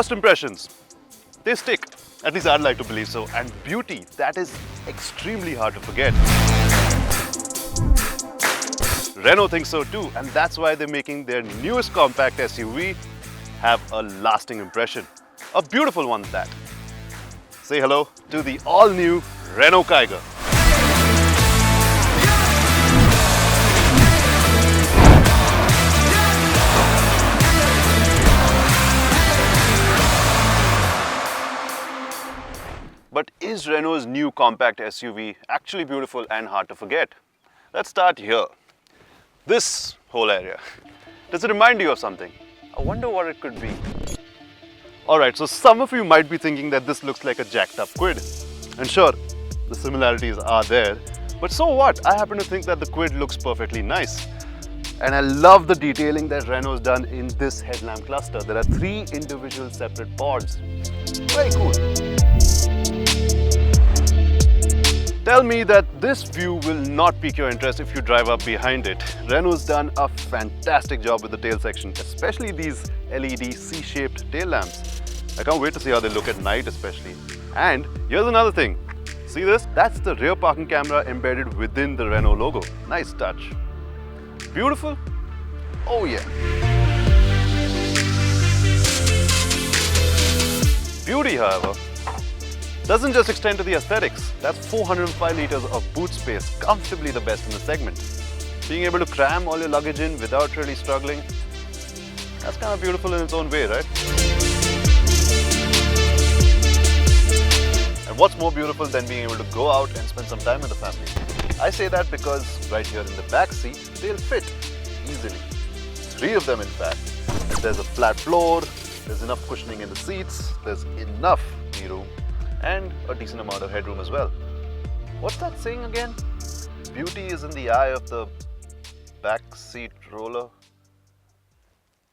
First impressions, they stick. At least I'd like to believe so. And beauty, that is extremely hard to forget. Renault thinks so too, and that's why they're making their newest compact SUV have a lasting impression. A beautiful one at that. Say hello to the all-new Renault Kiger. But is Renault's new compact SUV actually beautiful and hard to forget? Let's start here. This whole area. Does it remind you of something? I wonder what it could be. Alright, so some of you might be thinking that this looks like a jacked up Kwid. And sure, the similarities are there. But so what? I happen to think that the Kwid looks perfectly nice. And I love the detailing that Renault's done in this headlamp cluster. There are 3 individual separate pods. Very cool. Tell me that this view will not pique your interest if you drive up behind it. Renault's done a fantastic job with the tail section, especially these LED C-shaped tail lamps. I can't wait to see how they look at night especially. And here's another thing. See this? That's the rear parking camera embedded within the Renault logo. Nice touch. Beautiful? Oh yeah. Beauty, however, doesn't just extend to the aesthetics. That's 405 liters of boot space, comfortably the best in the segment. Being able to cram all your luggage in without really struggling, that's kind of beautiful in its own way, right? And what's more beautiful than being able to go out and spend some time with the family? I say that because right here in the back seat, they'll fit easily. 3 of them in fact. There's a flat floor, there's enough cushioning in the seats, there's enough knee room, and a decent amount of headroom as well. What's that saying again? Beauty is in the eye of the back seat roller.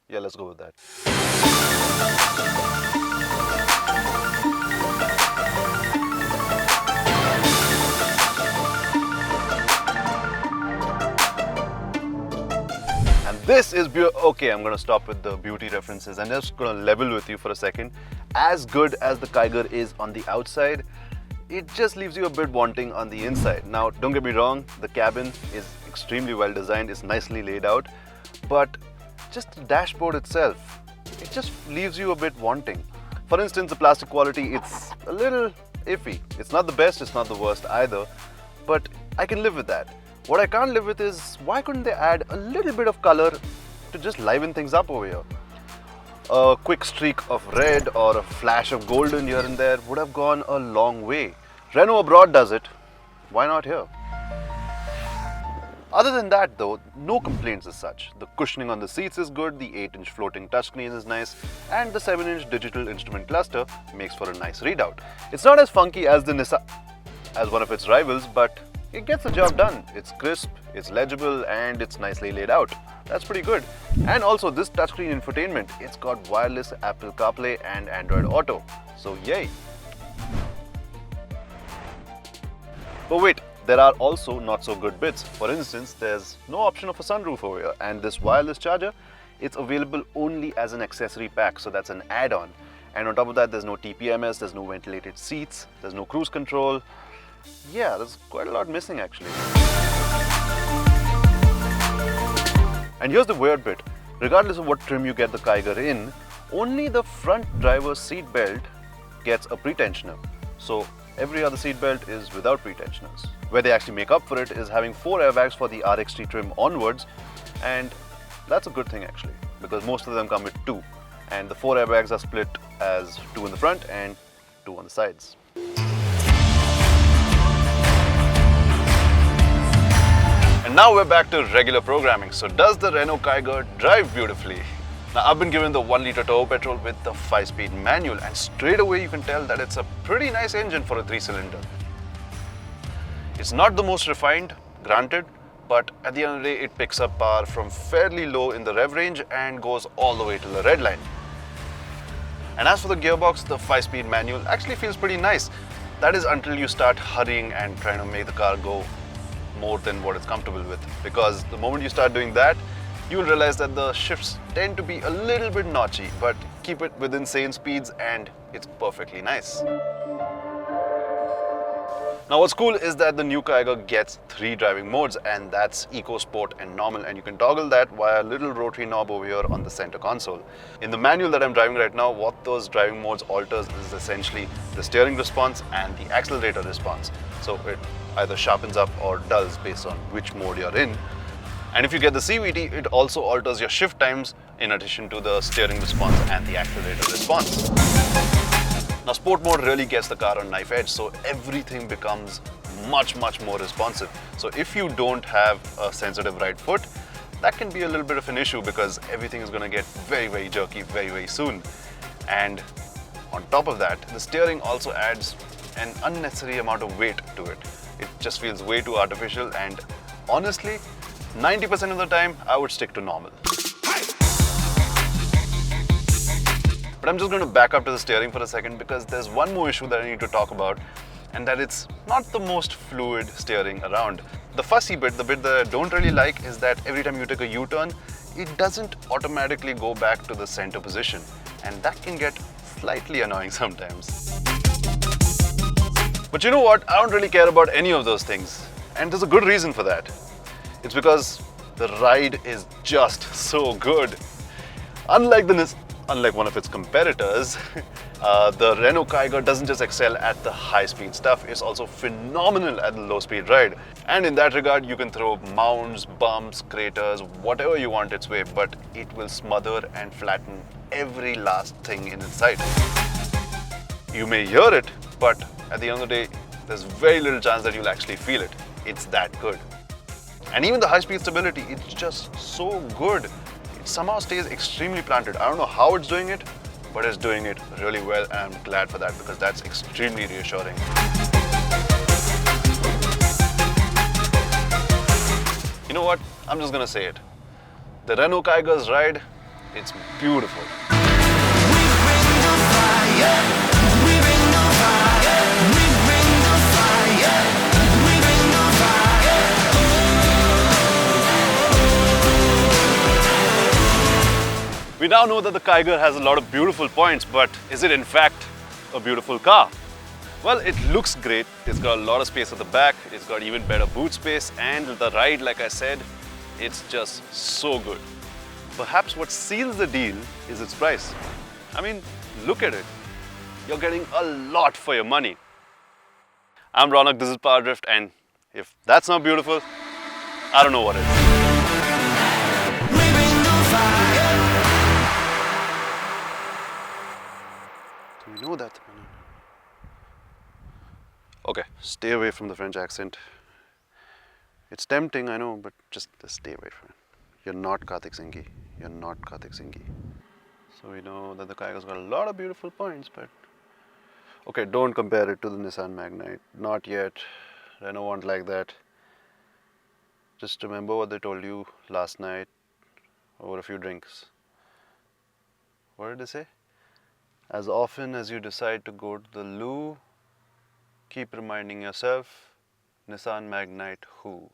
Yeah, let's go with that. And this is okay, I'm going to stop with the beauty references and just going to level with you for a second. As good as the Kiger is on the outside, it just leaves you a bit wanting on the inside. Now, don't get me wrong, the cabin is extremely well designed, it's nicely laid out, but just the dashboard itself, it just leaves you a bit wanting. For instance, the plastic quality, it's a little iffy. It's not the best, it's not the worst either, but I can live with that. What I can't live with is, why couldn't they add a little bit of color to just liven things up over here? A quick streak of red or a flash of golden here and there would have gone a long way. Renault abroad does it, why not here? Other than that though, no complaints as such. The cushioning on the seats is good, the 8-inch floating touchscreen is nice, and the 7-inch digital instrument cluster makes for a nice readout. It's not as funky as the Nissan, as one of its rivals, but it gets the job done. It's crisp, it's legible, and it's nicely laid out. That's pretty good. And also this touchscreen infotainment, it's got wireless Apple CarPlay and Android Auto. So yay! But wait, there are also not so good bits. For instance, there's no option of a sunroof over here, and this wireless charger, it's available only as an accessory pack, so that's an add-on. And on top of that, there's no TPMS, there's no ventilated seats, there's no cruise control. Yeah, there's quite a lot missing actually. And here's the weird bit. Regardless of what trim you get the Kiger in, only the front driver's seat belt gets a pretensioner. So every other seat belt is without pretensioners. Where they actually make up for it is having 4 airbags for the RXT trim onwards, and that's a good thing actually, because most of them come with 2, and the 4 airbags are split as 2 in the front and 2 on the sides. And now we're back to regular programming. So does the Renault Kiger drive beautifully? Now I've been given the 1-litre turbo petrol with the 5-speed manual, and straight away you can tell that it's a pretty nice engine for a 3-cylinder. It's not the most refined, granted, but at the end of the day it picks up power from fairly low in the rev range and goes all the way to the red line. And as for the gearbox, the 5-speed manual actually feels pretty nice. That is until you start hurrying and trying to make the car go more than what it's comfortable with, because the moment you start doing that, you will realize that the shifts tend to be a little bit notchy, but keep it within sane speeds, and it's perfectly nice. Now what's cool is that the new Kiger gets 3 driving modes, and that's Eco, Sport and Normal, and you can toggle that via a little rotary knob over here on the center console. In the manual that I'm driving right now, what those driving modes alters is essentially the steering response and the accelerator response. So it either sharpens up or dulls based on which mode you're in. And if you get the CVT, it also alters your shift times in addition to the steering response and the accelerator response. Now Sport mode really gets the car on knife edge, so everything becomes much more responsive. So if you don't have a sensitive right foot, that can be a little bit of an issue because everything is going to get very jerky very soon. And on top of that, the steering also adds an unnecessary amount of weight to it. It just feels way too artificial, and honestly, 90% of the time, I would stick to normal. But I'm just going to back up to the steering for a second because there's one more issue that I need to talk about, and that it's not the most fluid steering around. The fussy bit, the bit that I don't really like, is that every time you take a U-turn, it doesn't automatically go back to the center position, and that can get slightly annoying sometimes. But you know what? I don't really care about any of those things, and there's a good reason for that. It's because the ride is just so good. Unlike one of its competitors, the Renault Kiger doesn't just excel at the high-speed stuff, it's also phenomenal at the low-speed ride. And in that regard, you can throw mounds, bumps, craters, whatever you want its way, but it will smother and flatten every last thing in its sight. You may hear it, but at the end of the day, there's very little chance that you'll actually feel it. It's that good. And even the high-speed stability, it's just so good. It somehow stays extremely planted. I don't know how it's doing it, but it's doing it really well, and I'm glad for that because that's extremely reassuring. You know what? I'm just gonna say it. The Renault Kiger's ride, it's beautiful. We now know that the Kiger has a lot of beautiful points, but is it in fact a beautiful car? Well, it looks great. It's got a lot of space at the back, it's got even better boot space, and the ride, like I said, it's just so good. Perhaps what seals the deal is its price. I mean, look at it. You're getting a lot for your money. I'm Ronak, this is Power Drift, and if that's not beautiful, I don't know what is. Do you know that? Okay, stay away from the French accent. It's tempting, I know, but just stay away from it. You're not Karthik Singhi. You're not Karthik Singhi. So we know that the Kiger's got a lot of beautiful points, but okay, don't compare it to the Nissan Magnite. Not yet. Renault won't like that. Just remember what they told you last night over a few drinks. What did they say? As often as you decide to go to the loo, keep reminding yourself, Nissan Magnite who?